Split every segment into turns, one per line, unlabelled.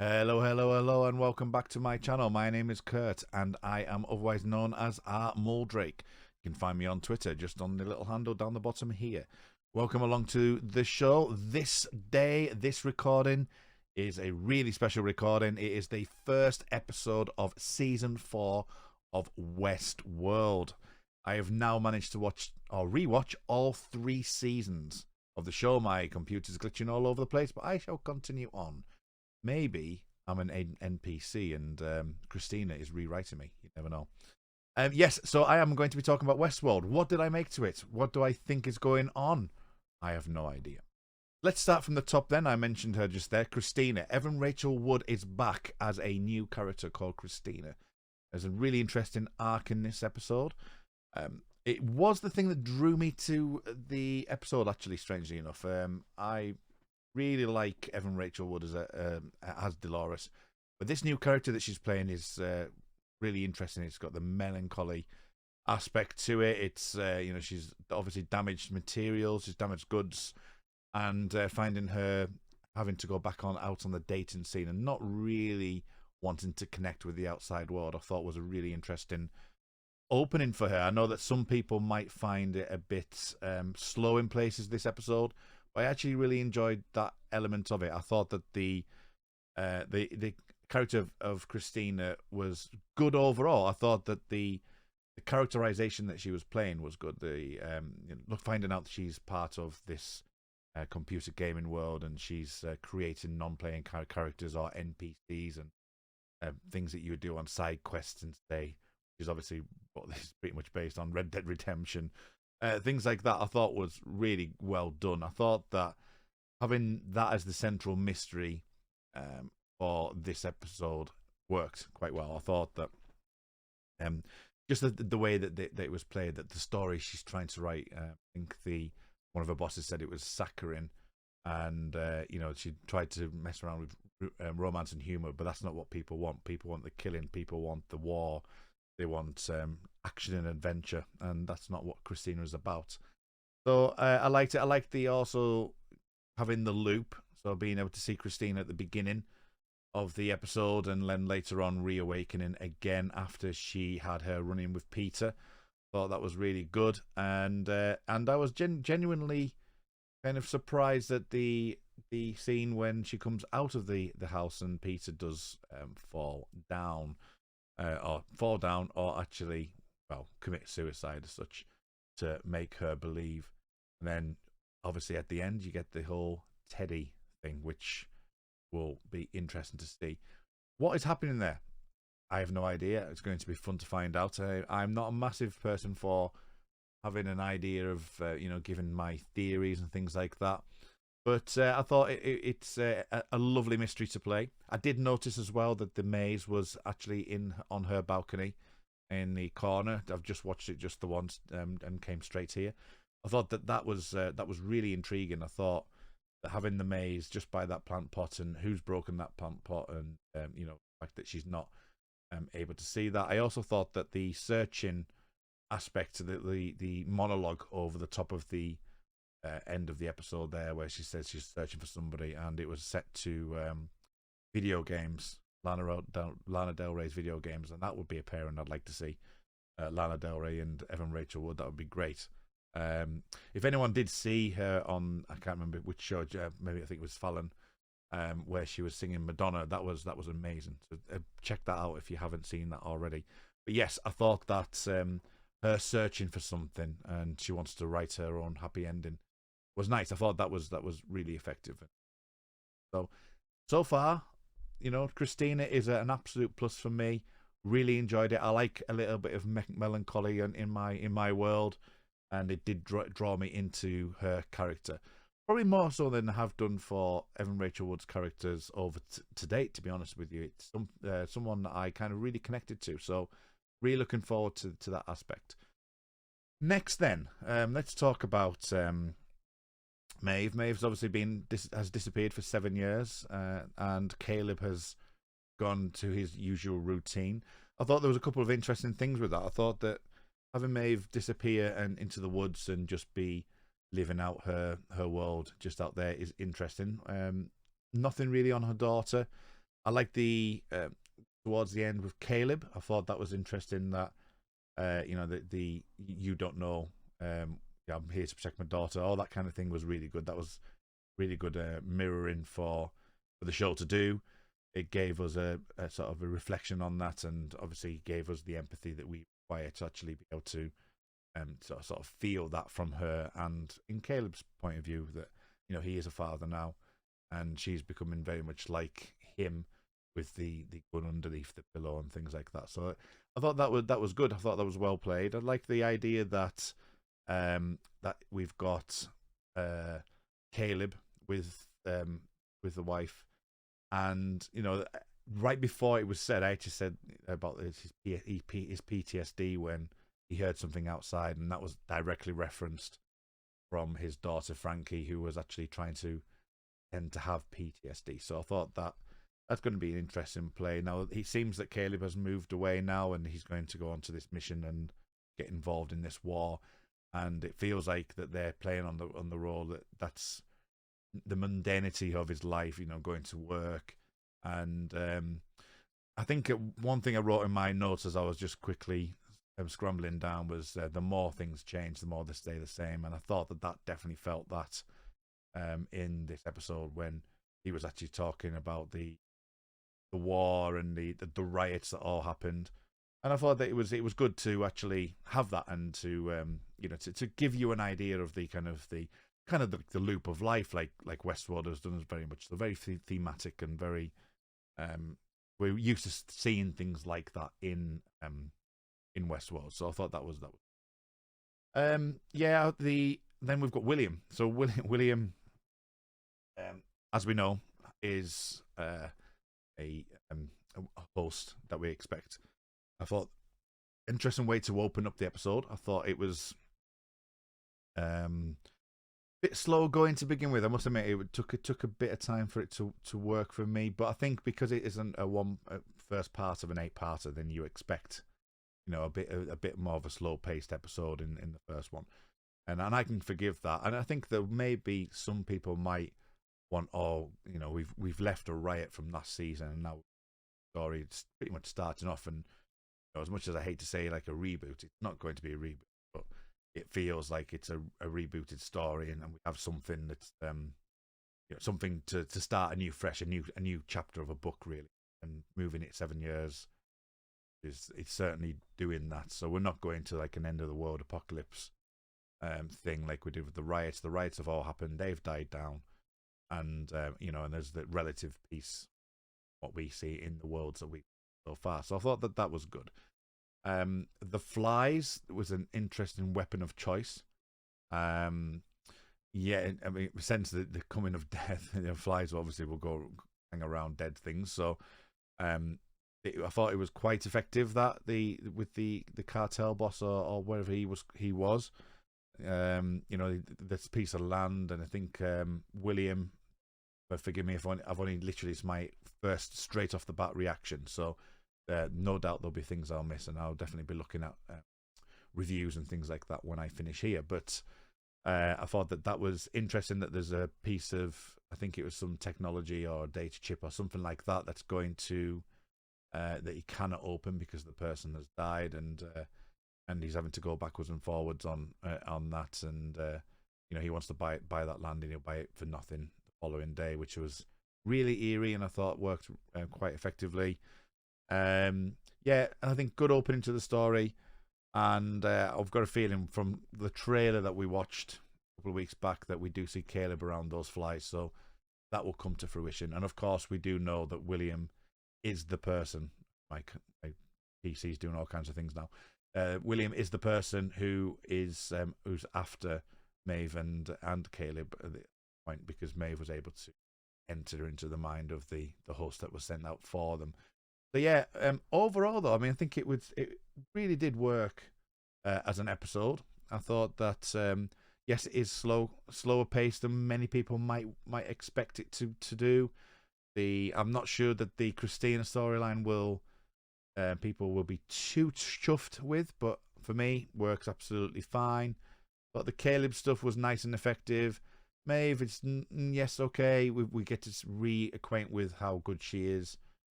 Hello, hello, hello, and welcome back to my channel. My name is Kurt, and I am otherwise known as R. Moldrake. You can find me on Twitter, just on the little handle down the bottom here. Welcome along to the show. This day, this recording is a really special recording. It is the first episode of Season 4 of Westworld. I have now managed to watch or rewatch all 3 seasons of the show. My computer's glitching all over the place, but I shall continue on. Maybe I'm an NPC and Christina is rewriting me. You never know. Yes, so I am going to be talking about Westworld. What did I make to it? What do I think is going on? I have no idea. Let's start from the top then. I mentioned her just there. Christina. Evan Rachel Wood is back as a new character called Christina. There's a really interesting arc in this episode. It was the thing that drew me to the episode, actually, strangely enough. I really like Evan Rachel Wood as Dolores, but this new character that she's playing is really interesting. It's got the melancholy aspect to it. It's she's obviously damaged materials, she's damaged goods, and finding her having to go back out on the dating scene and not really wanting to connect with the outside world, I thought was a really interesting opening for her. I know that some people might find it a bit slow in places this episode. I actually really enjoyed that element of it. I thought that the character of Christina was good overall. I thought that the characterization that she was playing was good. Finding out that she's part of this computer gaming world and she's creating non-playing characters or NPCs and things that you would do on side quests and say, which is obviously what this is pretty much based on, Red Dead Redemption. Things like that I thought was really well done. I thought that having that as the central mystery for this episode worked quite well. I thought that just the way that it was played, that the story she's trying to write, I think one of her bosses said it was saccharine, and she tried to mess around with romance and humor, but that's not what people want. People want the killing, people want the war, they want action and adventure, and that's not what Christina is about. So I liked it. I liked the also having the loop, so being able to see Christina at the beginning of the episode and then later on reawakening again after she had her run-in with Peter. Thought that was really good, and I was genuinely kind of surprised at the scene when she comes out of the house and Peter does fall down. Or actually, well, commit suicide as such to make her believe. And then, obviously, at the end, you get the whole Teddy thing, which will be interesting to see. What is happening there? I have no idea. It's going to be fun to find out. I'm not a massive person for having an idea of, giving my theories and things like that. But I thought it's a lovely mystery to play. I did notice as well that the maze was actually on her balcony in the corner. I've just watched it just the once and came straight here. I thought that was really intriguing. I thought that having the maze just by that plant pot and who's broken that plant pot, and the fact that she's not able to see that. I also thought that the searching aspect, the monologue over the top of the end of the episode there, where she says she's searching for somebody, and it was set to video games, Lana Del Ray's video games, and that would be a pairing I'd like to see. Lana Del Ray and Evan Rachel Wood, that would be great. If anyone did see her on, I can't remember which show, maybe I think it was Fallon, where she was singing Madonna, that was amazing. So check that out if you haven't seen that already. But yes, I thought that her searching for something and she wants to write her own happy ending was nice. I thought that was really effective. So far, Christina is an absolute plus for me. Really enjoyed it. I like a little bit of melancholy in my world, and it did draw me into her character. Probably more so than I have done for Evan Rachel Wood's characters over to date, to be honest with you. It's someone that I kind of really connected to. So really looking forward to that aspect. Next then, let's talk about Meave. Maeve's obviously has disappeared for 7 years, and Caleb has gone to his usual routine. I thought there was a couple of interesting things with that. I thought that having Meave disappear and into the woods and just be living out her world just out there is interesting. Nothing really on her daughter. I like the towards the end with Caleb. I thought that was interesting. That the you don't know. Yeah, I'm here to protect my daughter. All that kind of thing was really good. That was really good mirroring for the show to do. It gave us a sort of a reflection on that, and obviously gave us the empathy that we require to actually be able to sort of feel that from her. And in Caleb's point of view, that he is a father now, and she's becoming very much like him with the gun underneath the pillow and things like that. So I thought that was good. I thought that was well played. I like the idea that that we've got Caleb with the wife, and right before it was said, I actually said about his PTSD when he heard something outside, and that was directly referenced from his daughter Frankie, who was actually trying to tend to have PTSD. So I thought that's going to be an interesting play. Now it seems that Caleb has moved away now, and he's going to go on to this mission and get involved in this war. And it feels like that they're playing on the role that's the mundanity of his life, going to work. And I think one thing I wrote in my notes as I was just quickly scrambling down was the more things change, the more they stay the same. And I thought that definitely felt that in this episode when he was actually talking about the war and the riots that all happened. And I thought that it was good to actually have that, and to to give you an idea of the loop of life, like Westworld has done, is very much so, very thematic and very we're used to seeing things like that in Westworld. So I thought that was then we've got William. So William, as we know, is a host that we expect. I thought interesting way to open up the episode. I thought it was a bit slow going to begin with. I must admit, it took a bit of time for it to work for me. But I think because it isn't a first part of an 8-parter, then you expect a bit more of a slow paced episode in the first one, and I can forgive that. And I think that maybe some people might want, we've left a riot from last season, and now the story it's pretty much starting off. And as much as I hate to say like a reboot, it's not going to be a reboot, but it feels like it's a rebooted story, and we have something that's something to start a new chapter of a book, really. And moving it 7 years it's certainly doing that. So we're not going to like an end of the world apocalypse thing like we did with the riots. The riots have all happened, they've died down, and and there's the relative peace what we see in the worlds that we so far. So I thought that was good. The flies was an interesting weapon of choice. I mean, since the coming of death, flies obviously will go hang around dead things. So I thought it was quite effective that with the cartel boss or wherever he was. This piece of land, and I think William. But forgive me if I've only literally, it's my first straight off the bat reaction. So no doubt there'll be things I'll miss, and I'll definitely be looking at reviews and things like that when I finish here. But I thought that was interesting, that there's a piece of, I think it was some technology or data chip or something like that that's going to that he cannot open because the person has died, and he's having to go backwards and forwards on that, and he wants to buy that land, and he'll buy it for nothing the following day, which was really eerie, and I thought worked quite effectively. I think good opening to the story, and I've got a feeling from the trailer that we watched a couple of weeks back that we do see Caleb around those flies, so that will come to fruition. And of course, we do know that William is the person. My PC's doing all kinds of things now. William is the person who's after Meave and Caleb at the point, because Meave was able to enter into the mind of the host that was sent out for them. So overall though, I mean, I think it really did work as an episode. I thought that yes, it is slower paced than many people might expect it to do. I'm not sure that the Christina storyline will people will be too chuffed with, but for me, works absolutely fine. But the Caleb stuff was nice and effective. Meave, it's yes, okay. We get to reacquaint with how good she is.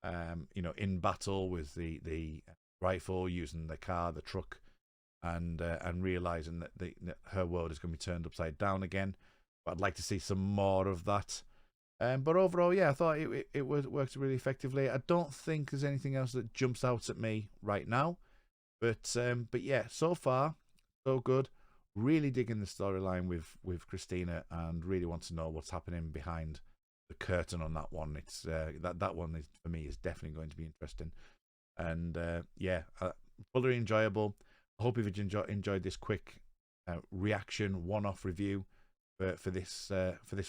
in battle with the rifle, using the car, the truck, and realizing that her world is going to be turned upside down again. But I'd like to see some more of that. But overall, yeah, I thought it worked really effectively. I don't think there's anything else that jumps out at me right now. But yeah, so far so good. Really digging the storyline with Christina, and really want to know what's happening behind the curtain on that one. It's that one is, for me, is definitely going to be interesting. And yeah, fully enjoyable. I hope you've enjoyed this quick reaction one-off review for this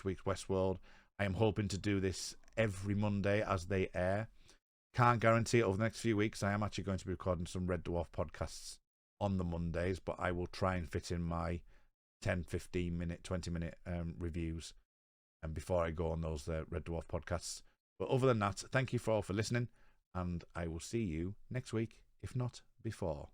week's Westworld. I am hoping to do this every Monday as they air. Can't guarantee it over the next few weeks. I am actually going to be recording some Red Dwarf podcasts on the Mondays, but I will try and fit in my 10, 15 minute, 20-minute reviews and before I go on those Red Dwarf podcasts. But other than that, thank you for listening, and I will see you next week, if not before.